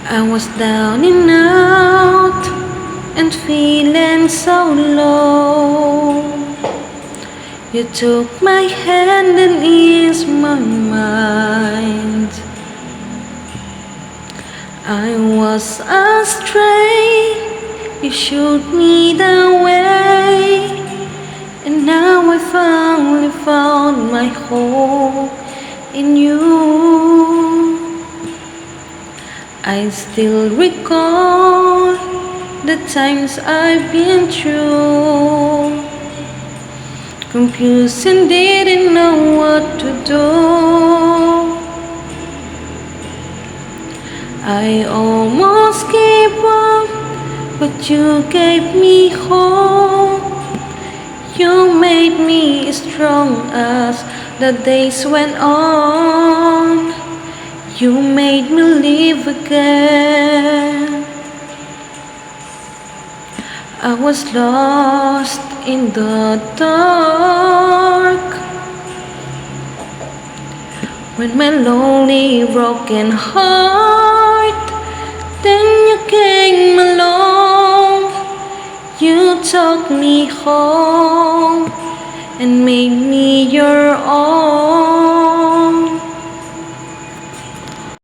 I was down and out and feeling so low. You took my hand and eased my mind. I was astray, you showed me the way, and now I finally found my hope in you. I still recall the times I've been through, confused and didn't know what to do. I almost gave up, but you gave me hope. You made me strong as the days went on. You made me live again. I was lost in the dark when my lonely broken heart. Then you came along. You took me home and made me your own.